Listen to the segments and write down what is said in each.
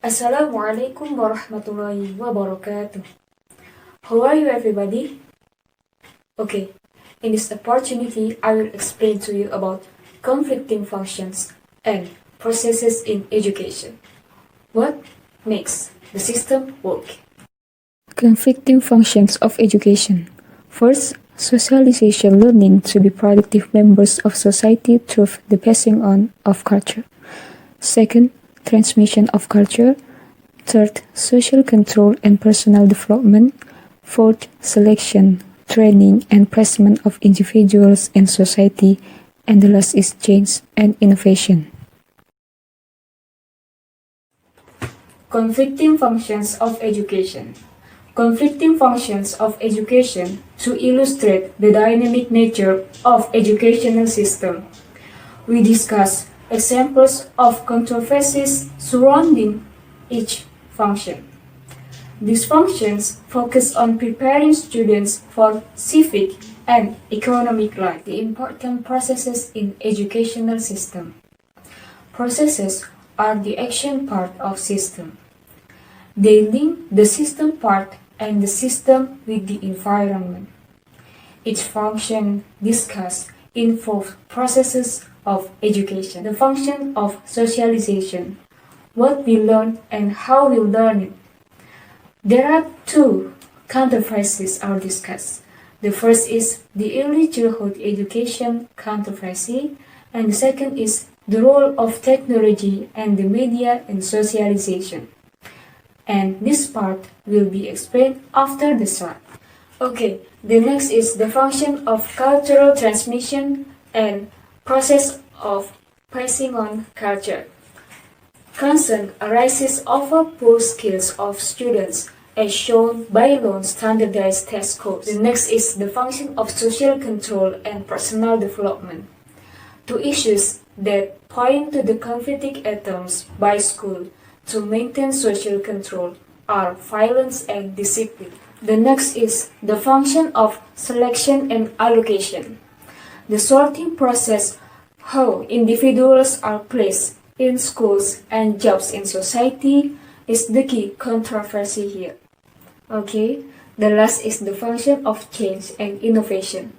Assalamualaikum warahmatullahi wabarakatuh. How are you everybody? Okay, in this opportunity I will explain to you about conflicting functions and processes in education. What makes the system work? Conflicting functions of education. First, socialization, learning to be productive members of society through the passing on of culture. Second, transmission of culture. Third, social control and personal development. Fourth, selection, training, and placement of individuals and society. And the last is change and innovation. Conflicting functions of education. Conflicting functions of education to illustrate the dynamic nature of educational system. We discuss examples of controversies surrounding each function. These functions focus on preparing students for civic and economic life. The important processes in educational system. Processes are the action part of system. They link the system part and the system with the environment. Each function discussed involves processes of education. The function of socialization, what we learn and how we learn it. There are two controversies are discussed. The first is the early childhood education controversy, and the second is the role of technology and the media in socialization. And this part will be explained after the slide. Okay, the next is the function of cultural transmission and process of passing on culture. Concern arises over poor skills of students as shown by low standardized test scores. The next is the function of social control and personal development. Two issues that point to the conflicting attempts by school to maintain social control are violence and discipline. The next is the function of selection and allocation. The sorting process, how individuals are placed in schools and jobs in society, is the key controversy here. Okay, the last is the function of change and innovation.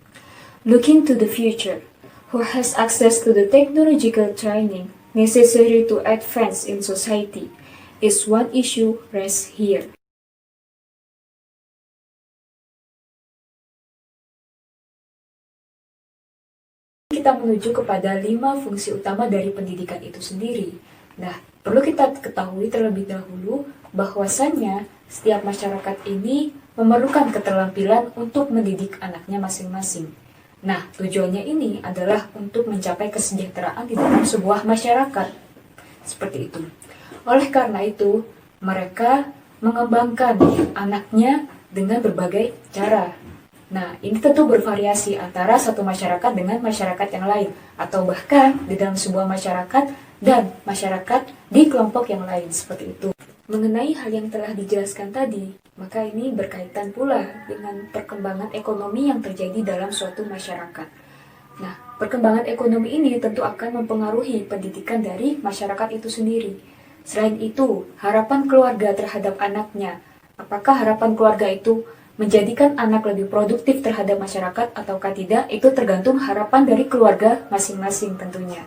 Looking to the future, who has access to the technological training necessary to advance in society is one issue raised here. Kita menuju kepada 5 fungsi utama dari pendidikan itu sendiri. Nah, perlu kita ketahui terlebih dahulu bahwasannya setiap masyarakat ini memerlukan keterampilan untuk mendidik anaknya masing-masing. Nah, tujuannya ini adalah untuk mencapai kesejahteraan di dalam sebuah masyarakat. Seperti itu. Oleh karena itu, mereka mengembangkan anaknya dengan berbagai cara. Nah, ini tentu bervariasi antara satu masyarakat dengan masyarakat yang lain, atau bahkan di dalam sebuah masyarakat dan masyarakat di kelompok yang lain, seperti itu. Mengenai hal yang telah dijelaskan tadi, maka ini berkaitan pula dengan perkembangan ekonomi yang terjadi dalam suatu masyarakat. Nah, perkembangan ekonomi ini tentu akan mempengaruhi pendidikan dari masyarakat itu sendiri. Selain itu, harapan keluarga terhadap anaknya, apakah harapan keluarga itu menjadikan anak lebih produktif terhadap masyarakat ataukah tidak, itu tergantung harapan dari keluarga masing-masing tentunya.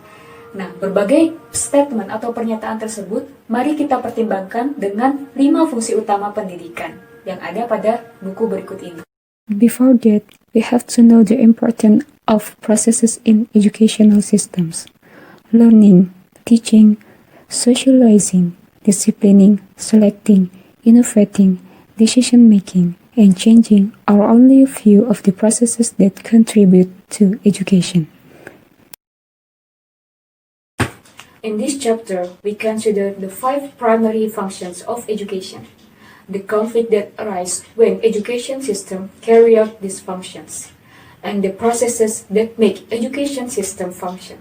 Nah, berbagai statement atau pernyataan tersebut, mari kita pertimbangkan dengan 5 fungsi utama pendidikan yang ada pada buku berikut ini. Before that, we have to know the importance of processes in educational systems. Learning, teaching, socializing, disciplining, selecting, innovating, decision-making, and changing are only a few of the processes that contribute to education. In this chapter, we consider the 5 primary functions of education, the conflict that arise when education system carry out these functions, and the processes that make education system function.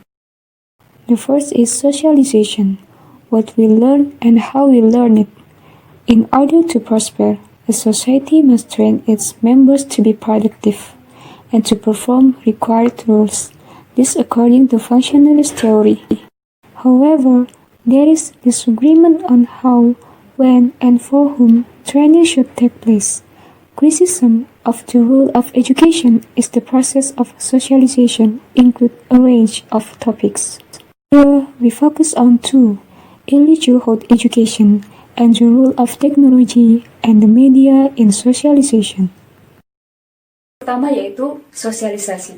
The first is socialization, what we learn and how we learn it. In order to prosper, a society must train its members to be productive and to perform required roles. This according to functionalist theory. However, there is disagreement on how when and for whom training should take place. Criticism of the role of education is the process of socialization include a range of topics. Here we focus on two, early childhood education and the role of technology and the media in socialization. Pertama yaitu sosialisasi.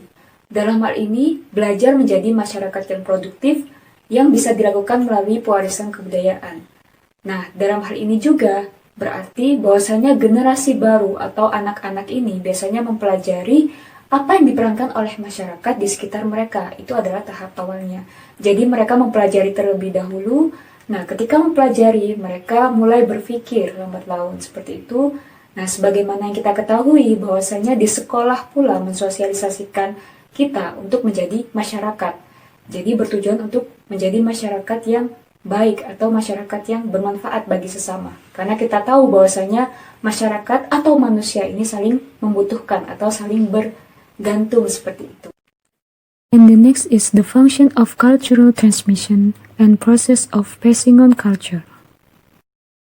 Dalam hal ini, belajar menjadi masyarakat yang produktif yang bisa dilakukan melalui pewarisan kebudayaan. Nah, dalam hal ini juga berarti bahwasanya generasi baru atau anak-anak ini biasanya mempelajari apa yang diperankan oleh masyarakat di sekitar mereka. Itu adalah tahap awalnya. Jadi mereka mempelajari terlebih dahulu. Nah, ketika mempelajari, mereka mulai berpikir lambat laun seperti itu. Nah, sebagaimana yang kita ketahui bahwasanya di sekolah pula mensosialisasikan kita untuk menjadi masyarakat. Jadi bertujuan untuk menjadi masyarakat yang baik atau masyarakat yang bermanfaat bagi sesama. Karena kita tahu bahwasanya masyarakat atau manusia ini saling membutuhkan atau saling bergantung seperti itu. And the next is the function of cultural transmission and process of passing on culture.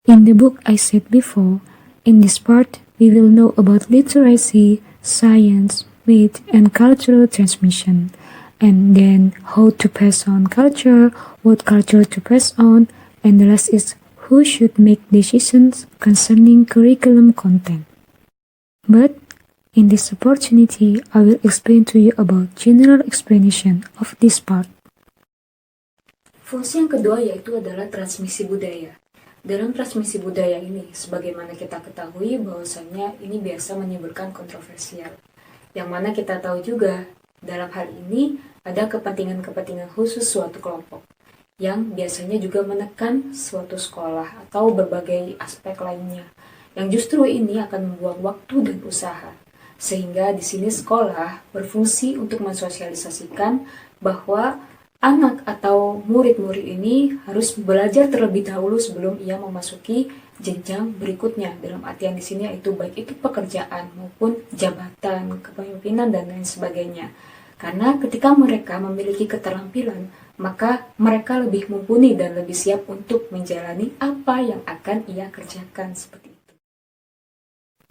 In the book I said before, in this part we will know about literacy, science, myth, and cultural transmission, and then how to pass on culture, what culture to pass on, and the last is who should make decisions concerning curriculum content. But in this opportunity, I will explain to you about general explanation of this part. Fungsi yang kedua yaitu adalah transmisi budaya. Dalam transmisi budaya ini, sebagaimana kita ketahui bahwasanya ini biasa menimbulkan kontroversial. Yang mana kita tahu juga, dalam hal ini ada kepentingan-kepentingan khusus suatu kelompok yang biasanya juga menekan suatu sekolah atau berbagai aspek lainnya. Yang justru ini akan membuang waktu dan usaha. Sehingga di sini sekolah berfungsi untuk mensosialisasikan bahwa anak atau murid-murid ini harus belajar terlebih dahulu sebelum ia memasuki jenjang berikutnya. Dalam artian di sini yaitu baik itu pekerjaan maupun jabatan, kepemimpinan dan lain sebagainya. Karena ketika mereka memiliki keterampilan, maka mereka lebih mumpuni dan lebih siap untuk menjalani apa yang akan ia kerjakan seperti itu.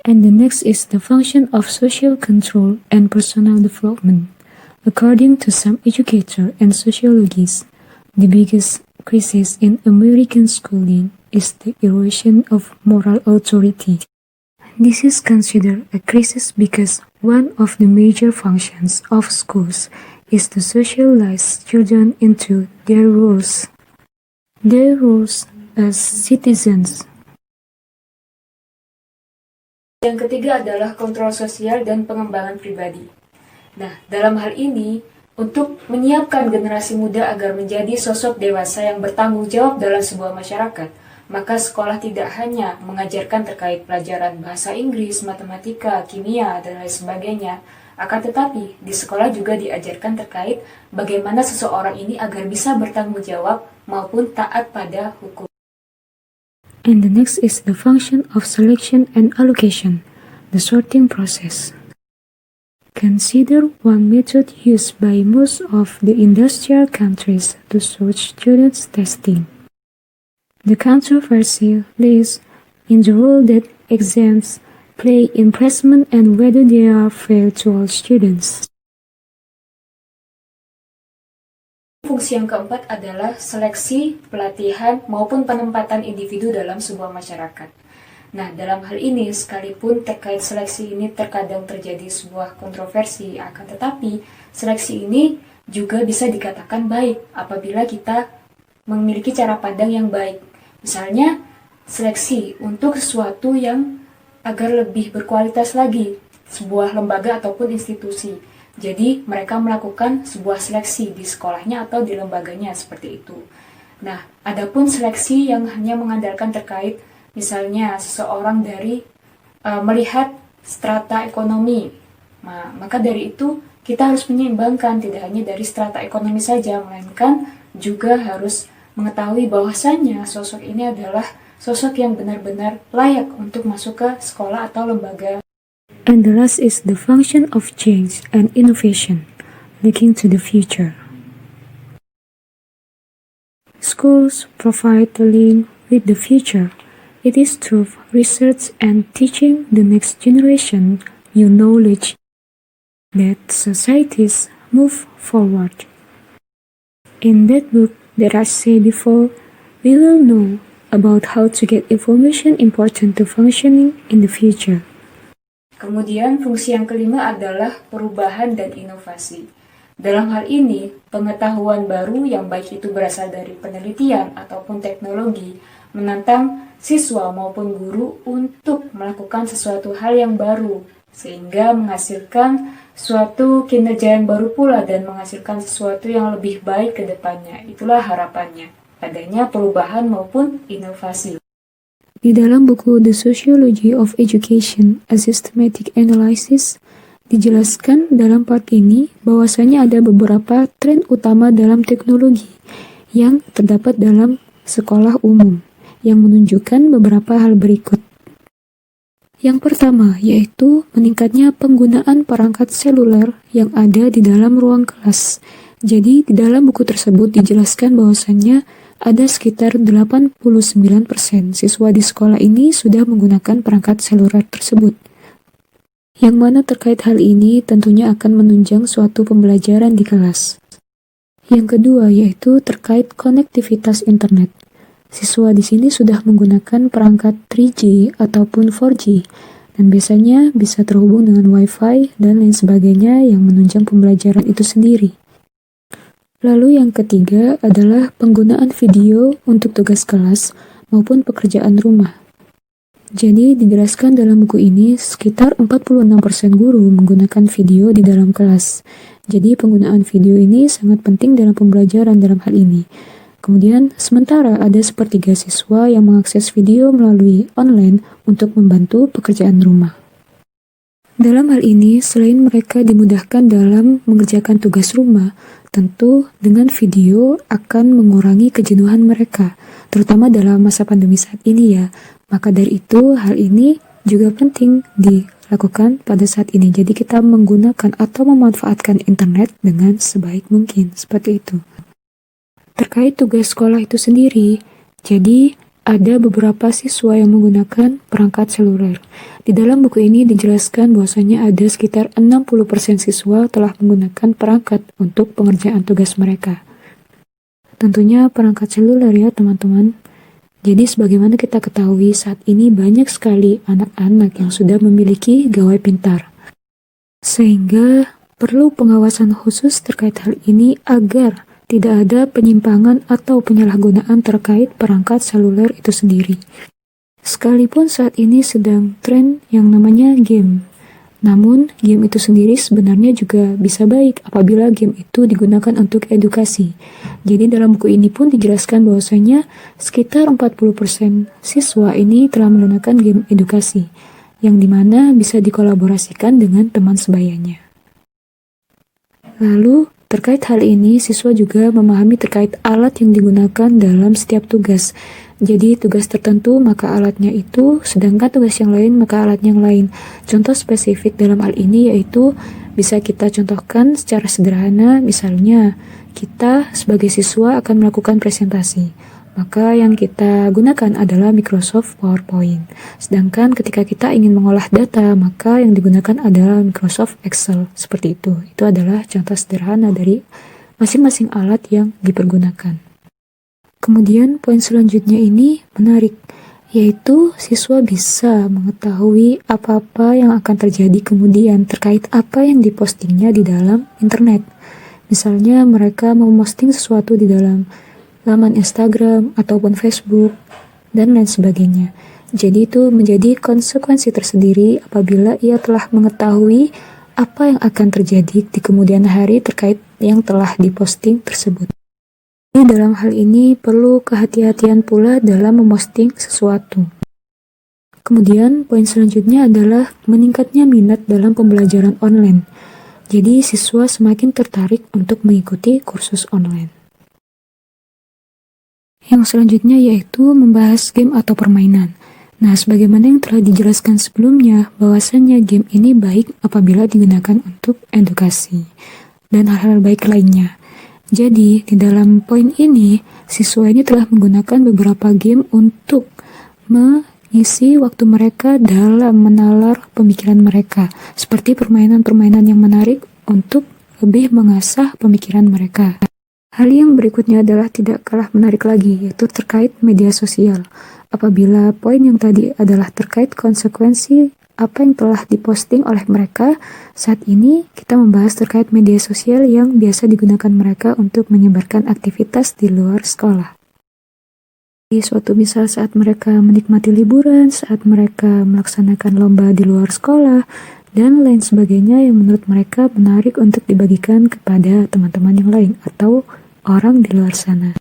And the next is the function of social control and personal development. According to some educators and sociologists, the biggest crisis in American schooling is the erosion of moral authority. This is considered a crisis because one of the major functions of schools is to socialize children into their roles as citizens. Yang ketiga adalah kontrol sosial dan pengembangan pribadi. Nah, dalam hal ini, untuk menyiapkan generasi muda agar menjadi sosok dewasa yang bertanggung jawab dalam sebuah masyarakat, maka sekolah tidak hanya mengajarkan terkait pelajaran bahasa Inggris, matematika, kimia, dan lain sebagainya, akan tetapi di sekolah juga diajarkan terkait bagaimana seseorang ini agar bisa bertanggung jawab maupun taat pada hukum. And the next is the function of selection and allocation, the sorting process. Consider one method used by most of the industrial countries to sort students' testing. The controversy lies in the role that exams play in placement and whether they are fair to all students. Fungsi yang keempat adalah seleksi, pelatihan, maupun penempatan individu dalam sebuah masyarakat. Nah, dalam hal ini, sekalipun terkait seleksi ini terkadang terjadi sebuah kontroversi, akan tetapi seleksi ini juga bisa dikatakan baik apabila kita memiliki cara pandang yang baik. Misalnya, seleksi untuk sesuatu yang agar lebih berkualitas lagi, sebuah lembaga ataupun institusi. Jadi, mereka melakukan sebuah seleksi di sekolahnya atau di lembaganya seperti itu. Nah, adapun seleksi yang hanya mengandalkan terkait misalnya seseorang dari melihat strata ekonomi, maka dari itu kita harus menyeimbangkan tidak hanya dari strata ekonomi saja, melainkan juga harus mengetahui bahwasannya sosok ini adalah sosok yang benar-benar layak untuk masuk ke sekolah atau lembaga. And the last is the function of change and innovation, looking to the future. Schools provide the link with the future. It is through research and teaching the next generation new knowledge that societies move forward. In that book that I said before, we will know about how to get information important to functioning in the future. Kemudian fungsi yang kelima adalah perubahan dan inovasi. Dalam hal ini, pengetahuan baru yang baik itu berasal dari penelitian ataupun teknologi menantang siswa maupun guru untuk melakukan sesuatu hal yang baru, sehingga menghasilkan suatu kinerja yang baru pula dan menghasilkan sesuatu yang lebih baik ke depannya. Itulah harapannya, adanya perubahan maupun inovasi. Di dalam buku The Sociology of Education, A Systematic Analysis, dijelaskan dalam part ini bahwasanya ada beberapa tren utama dalam teknologi yang terdapat dalam sekolah umum yang menunjukkan beberapa hal berikut. Yang pertama yaitu meningkatnya penggunaan perangkat seluler yang ada di dalam ruang kelas. Jadi di dalam buku tersebut dijelaskan bahwasanya ada sekitar 89% siswa di sekolah ini sudah menggunakan perangkat seluler tersebut. Yang mana terkait hal ini tentunya akan menunjang suatu pembelajaran di kelas. Yang kedua yaitu terkait konektivitas internet. Siswa di sini sudah menggunakan perangkat 3G ataupun 4G dan biasanya bisa terhubung dengan Wi-Fi dan lain sebagainya yang menunjang pembelajaran itu sendiri. Lalu yang ketiga adalah penggunaan video untuk tugas kelas maupun pekerjaan rumah. Jadi dijelaskan dalam buku ini sekitar 46% guru menggunakan video di dalam kelas. Jadi penggunaan video ini sangat penting dalam pembelajaran dalam hal ini. Kemudian sementara ada sepertiga siswa yang mengakses video melalui online untuk membantu pekerjaan rumah. Dalam hal ini, selain mereka dimudahkan dalam mengerjakan tugas rumah, tentu dengan video akan mengurangi kejenuhan mereka, terutama dalam masa pandemi saat ini ya. Maka dari itu, hal ini juga penting dilakukan pada saat ini. Jadi kita menggunakan atau memanfaatkan internet dengan sebaik mungkin, seperti itu. Terkait tugas sekolah itu sendiri, jadi ada beberapa siswa yang menggunakan perangkat seluler. Di dalam buku ini dijelaskan bahwasanya ada sekitar 60% siswa telah menggunakan perangkat untuk pengerjaan tugas mereka. Tentunya perangkat seluler ya teman-teman. Jadi sebagaimana kita ketahui saat ini banyak sekali anak-anak yang sudah memiliki gawai pintar. Sehingga perlu pengawasan khusus terkait hal ini agar tidak ada penyimpangan atau penyalahgunaan terkait perangkat seluler itu sendiri. Sekalipun saat ini sedang tren yang namanya game. Namun, game itu sendiri sebenarnya juga bisa baik apabila game itu digunakan untuk edukasi. Jadi dalam buku ini pun dijelaskan bahwasanya sekitar 40% siswa ini telah menggunakan game edukasi, yang dimana bisa dikolaborasikan dengan teman sebayanya. Lalu, terkait hal ini, siswa juga memahami terkait alat yang digunakan dalam setiap tugas. Jadi tugas tertentu maka alatnya itu, sedangkan tugas yang lain maka alat yang lain. Contoh spesifik dalam hal ini yaitu bisa kita contohkan secara sederhana, misalnya kita sebagai siswa akan melakukan presentasi. Maka yang kita gunakan adalah Microsoft PowerPoint. Sedangkan ketika kita ingin mengolah data, maka yang digunakan adalah Microsoft Excel. Seperti itu. Itu adalah contoh sederhana dari masing-masing alat yang dipergunakan. Kemudian poin selanjutnya ini menarik, yaitu siswa bisa mengetahui apa-apa yang akan terjadi kemudian terkait apa yang dipostingnya di dalam internet. Misalnya mereka memposting sesuatu di dalam laman Instagram ataupun Facebook dan lain sebagainya. Jadi itu menjadi konsekuensi tersendiri apabila ia telah mengetahui apa yang akan terjadi di kemudian hari terkait yang telah diposting tersebut. Jadi dalam hal ini perlu kehati-hatian pula dalam memposting sesuatu. Kemudian poin selanjutnya adalah meningkatnya minat dalam pembelajaran online. Jadi siswa semakin tertarik untuk mengikuti kursus online. Yang selanjutnya yaitu membahas game atau permainan. Nah, sebagaimana yang telah dijelaskan sebelumnya, bahwasannya game ini baik apabila digunakan untuk edukasi dan hal-hal baik lainnya. Jadi, di dalam poin ini, siswa ini telah menggunakan beberapa game untuk mengisi waktu mereka dalam menalar pemikiran mereka, seperti permainan-permainan yang menarik untuk lebih mengasah pemikiran mereka. Hal yang berikutnya adalah tidak kalah menarik lagi, yaitu terkait media sosial. Apabila poin yang tadi adalah terkait konsekuensi apa yang telah diposting oleh mereka, saat ini kita membahas terkait media sosial yang biasa digunakan mereka untuk menyebarkan aktivitas di luar sekolah. Di suatu misal saat mereka menikmati liburan, saat mereka melaksanakan lomba di luar sekolah, dan lain sebagainya yang menurut mereka menarik untuk dibagikan kepada teman-teman yang lain atau orang di luar sana.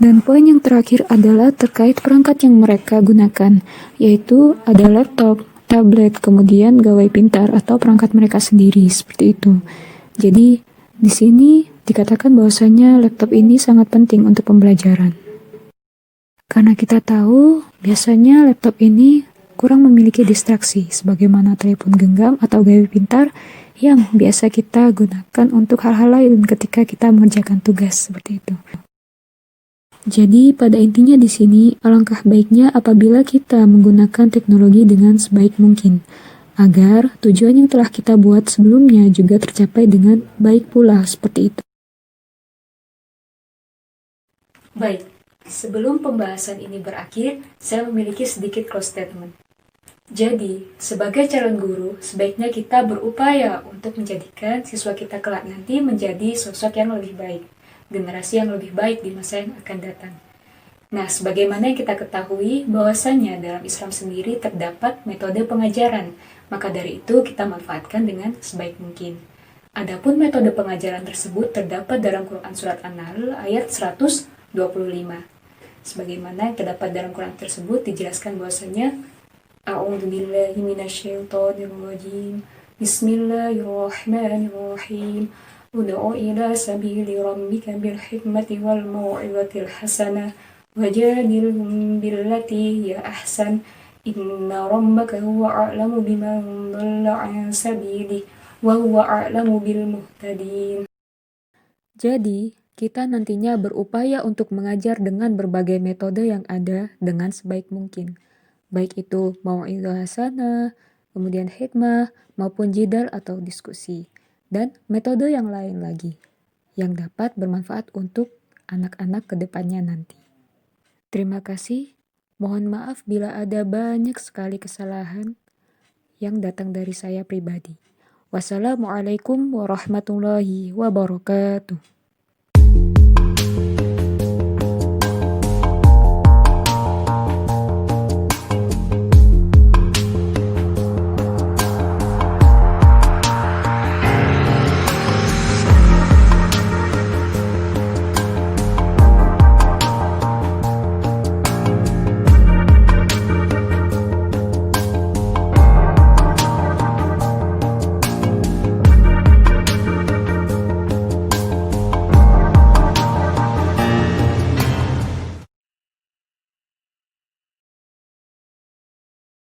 Dan poin yang terakhir adalah terkait perangkat yang mereka gunakan, yaitu ada laptop, tablet, kemudian gawai pintar atau perangkat mereka sendiri, seperti itu. Jadi, di sini dikatakan bahwasanya laptop ini sangat penting untuk pembelajaran. Karena kita tahu, biasanya laptop ini kurang memiliki distraksi, sebagaimana telepon genggam atau gawai pintar yang biasa kita gunakan untuk hal-hal lain ketika kita mengerjakan tugas, seperti itu. Jadi, pada intinya di sini, alangkah baiknya apabila kita menggunakan teknologi dengan sebaik mungkin, agar tujuan yang telah kita buat sebelumnya juga tercapai dengan baik pula, seperti itu. Baik, sebelum pembahasan ini berakhir, saya memiliki sedikit close statement. Jadi, sebagai calon guru, sebaiknya kita berupaya untuk menjadikan siswa kita kelak nanti menjadi sosok yang lebih baik, generasi yang lebih baik di masa yang akan datang. Nah, sebagaimana yang kita ketahui, bahwasanya dalam Islam sendiri terdapat metode pengajaran, maka dari itu kita manfaatkan dengan sebaik mungkin. Adapun metode pengajaran tersebut terdapat dalam Quran Surat An-Nahl ayat 125. Sebagaimana yang terdapat dalam Quran tersebut dijelaskan bahwasanya A'udzubillahi minasyaitonirrajim. Bismillahirrahmanirrahim. Ud'u ila sabili rabbika bil hikmati wal mau'izatil hasanah wajadilhum billati hiya ahsan. Inna rabbaka huwa a'lamu biman dhalla 'an sabilihi wa huwa a'lamu bil muhtadin. Jadi, kita nantinya berupaya untuk mengajar dengan berbagai metode yang ada dengan sebaik mungkin. Baik itu mau'izah hasanah, kemudian hikmah, maupun jidal atau diskusi, dan metode yang lain lagi yang dapat bermanfaat untuk anak-anak ke depannya nanti. Terima kasih. Mohon maaf bila ada banyak sekali kesalahan yang datang dari saya pribadi. Wassalamualaikum warahmatullahi wabarakatuh.